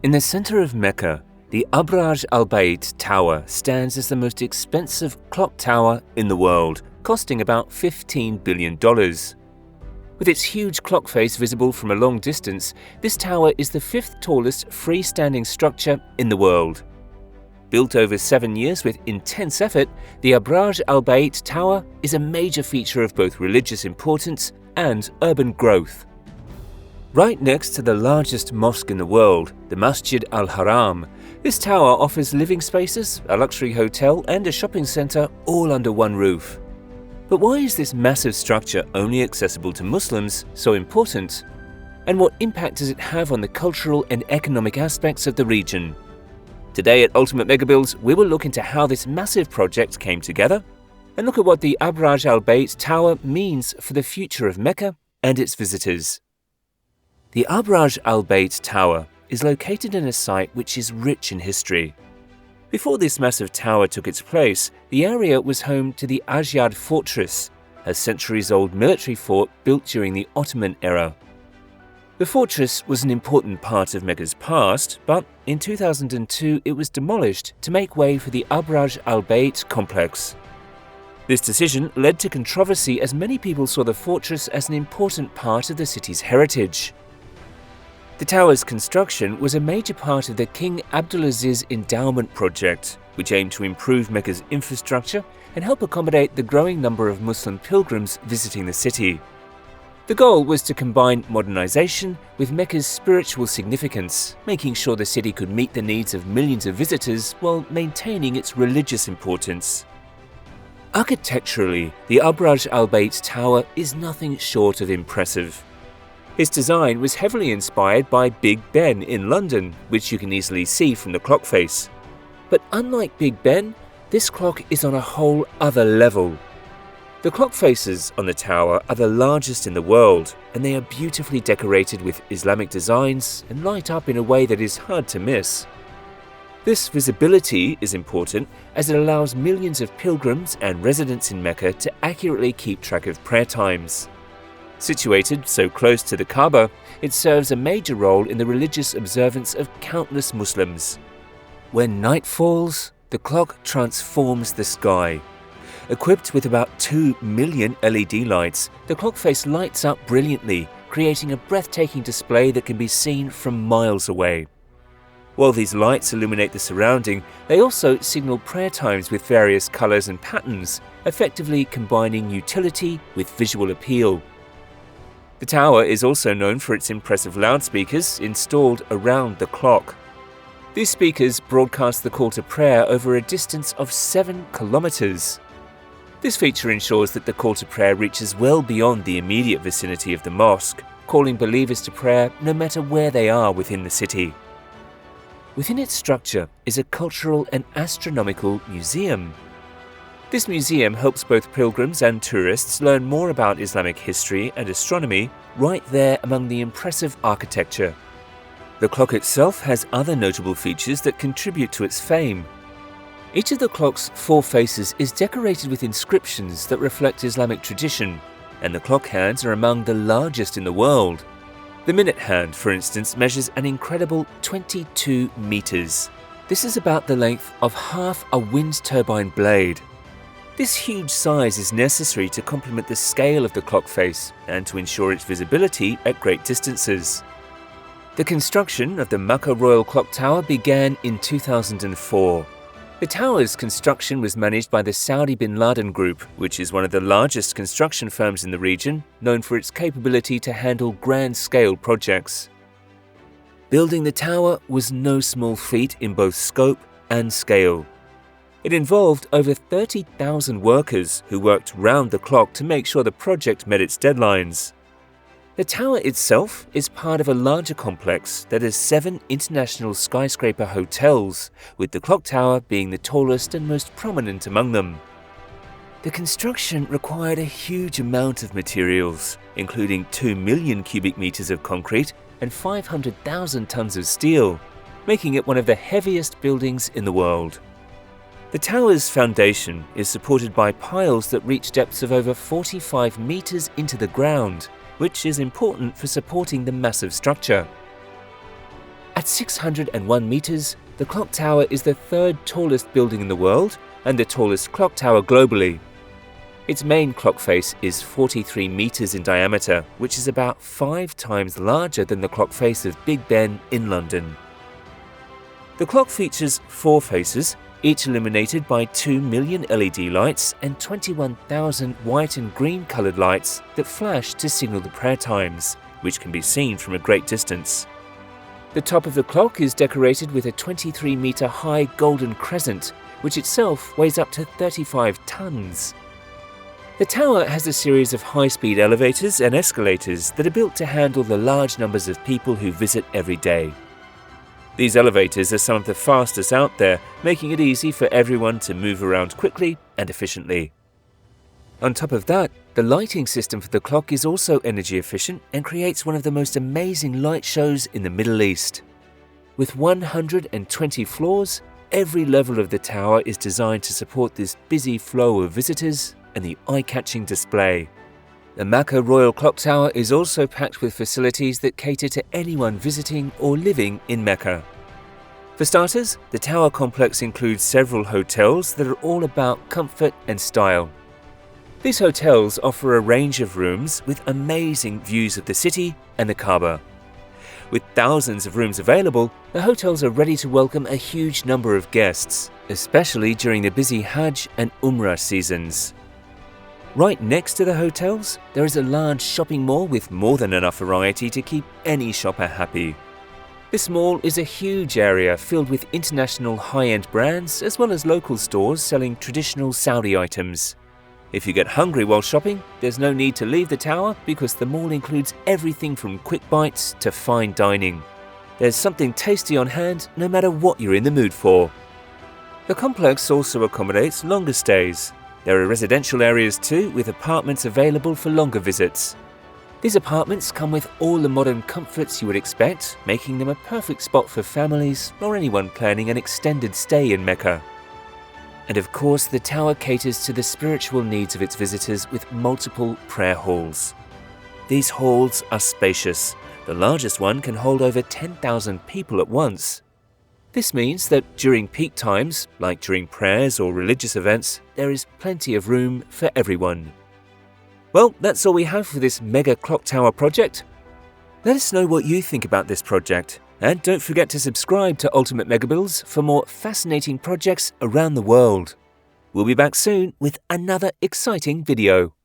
In the center of Mecca, the Abraj Al-Bait Tower stands as the most expensive clock tower in the world, costing about $15 billion. With its huge clock face visible from a long distance, this tower is the fifth tallest freestanding structure in the world. Built over 7 years with intense effort, the Abraj Al-Bait Tower is a major feature of both religious importance and urban growth. Right next to the largest mosque in the world, the Masjid Al-Haram, this tower offers living spaces, a luxury hotel and a shopping center all under one roof. But why is this massive structure only accessible to Muslims so important? And what impact does it have on the cultural and economic aspects of the region? Today at Ultimate Mega Builds, we will look into how this massive project came together and look at what the Abraj Al-Bait Tower means for the future of Mecca and its visitors. The Abraj Al-Bait Tower is located in a site which is rich in history. Before this massive tower took its place, the area was home to the Ayyad Fortress, a centuries-old military fort built during the Ottoman era. The fortress was an important part of Mecca's past, but in 2002 it was demolished to make way for the Abraj Al-Bait complex. This decision led to controversy as many people saw the fortress as an important part of the city's heritage. The tower's construction was a major part of the King Abdulaziz Endowment Project, which aimed to improve Mecca's infrastructure and help accommodate the growing number of Muslim pilgrims visiting the city. The goal was to combine modernization with Mecca's spiritual significance, making sure the city could meet the needs of millions of visitors while maintaining its religious importance. Architecturally, the Abraj Al-Bait Tower is nothing short of impressive. Its design was heavily inspired by Big Ben in London, which you can easily see from the clock face. But unlike Big Ben, this clock is on a whole other level. The clock faces on the tower are the largest in the world, and they are beautifully decorated with Islamic designs and light up in a way that is hard to miss. This visibility is important as it allows millions of pilgrims and residents in Mecca to accurately keep track of prayer times. Situated so close to the Kaaba, it serves a major role in the religious observance of countless Muslims. When night falls, the clock transforms the sky. Equipped with about 2 million LED lights, the clock face lights up brilliantly, creating a breathtaking display that can be seen from miles away. While these lights illuminate the surrounding, they also signal prayer times with various colors and patterns, effectively combining utility with visual appeal. The tower is also known for its impressive loudspeakers installed around the clock. These speakers broadcast the call to prayer over a distance of 7 kilometers. This feature ensures that the call to prayer reaches well beyond the immediate vicinity of the mosque, calling believers to prayer no matter where they are within the city. Within its structure is a cultural and astronomical museum. This museum helps both pilgrims and tourists learn more about Islamic history and astronomy right there among the impressive architecture. The clock itself has other notable features that contribute to its fame. Each of the clock's 4 faces is decorated with inscriptions that reflect Islamic tradition, and the clock hands are among the largest in the world. The minute hand, for instance, measures an incredible 22 meters. This is about the length of half a wind turbine blade. This huge size is necessary to complement the scale of the clock face and to ensure its visibility at great distances. The construction of the Mecca Royal Clock Tower began in 2004. The tower's construction was managed by the Saudi Bin Laden Group, which is one of the largest construction firms in the region, known for its capability to handle grand-scale projects. Building the tower was no small feat in both scope and scale. It involved over 30,000 workers who worked round the clock to make sure the project met its deadlines. The tower itself is part of a larger complex that has 7 international skyscraper hotels, with the clock tower being the tallest and most prominent among them. The construction required a huge amount of materials, including 2 million cubic meters of concrete and 500,000 tons of steel, making it one of the heaviest buildings in the world. The tower's foundation is supported by piles that reach depths of over 45 meters into the ground, which is important for supporting the massive structure. At 601 meters, the clock tower is the third tallest building in the world and the tallest clock tower globally. Its main clock face is 43 meters in diameter, which is about 5 times larger than the clock face of Big Ben in London. The clock features 4 faces, each illuminated by 2 million LED lights and 21,000 white and green coloured lights that flash to signal the prayer times, which can be seen from a great distance. The top of the clock is decorated with a 23-metre high golden crescent, which itself weighs up to 35 tons. The tower has a series of high-speed elevators and escalators that are built to handle the large numbers of people who visit every day. These elevators are some of the fastest out there, making it easy for everyone to move around quickly and efficiently. On top of that, the lighting system for the clock is also energy efficient and creates one of the most amazing light shows in the Middle East. With 120 floors, every level of the tower is designed to support this busy flow of visitors and the eye-catching display. The Mecca Royal Clock Tower is also packed with facilities that cater to anyone visiting or living in Mecca. For starters, the tower complex includes several hotels that are all about comfort and style. These hotels offer a range of rooms with amazing views of the city and the Kaaba. With thousands of rooms available, the hotels are ready to welcome a huge number of guests, especially during the busy Hajj and Umrah seasons. Right next to the hotels, there is a large shopping mall with more than enough variety to keep any shopper happy. This mall is a huge area filled with international high-end brands as well as local stores selling traditional Saudi items. If you get hungry while shopping, there's no need to leave the tower because the mall includes everything from quick bites to fine dining. There's something tasty on hand no matter what you're in the mood for. The complex also accommodates longer stays. There are residential areas too, with apartments available for longer visits. These apartments come with all the modern comforts you would expect, making them a perfect spot for families or anyone planning an extended stay in Mecca. And of course, the tower caters to the spiritual needs of its visitors with multiple prayer halls. These halls are spacious. The largest one can hold over 10,000 people at once. This means that during peak times, like during prayers or religious events, there is plenty of room for everyone. Well, that's all we have for this mega clock tower project. Let us know what you think about this project. And don't forget to subscribe to Ultimate Megabuilds for more fascinating projects around the world. We'll be back soon with another exciting video.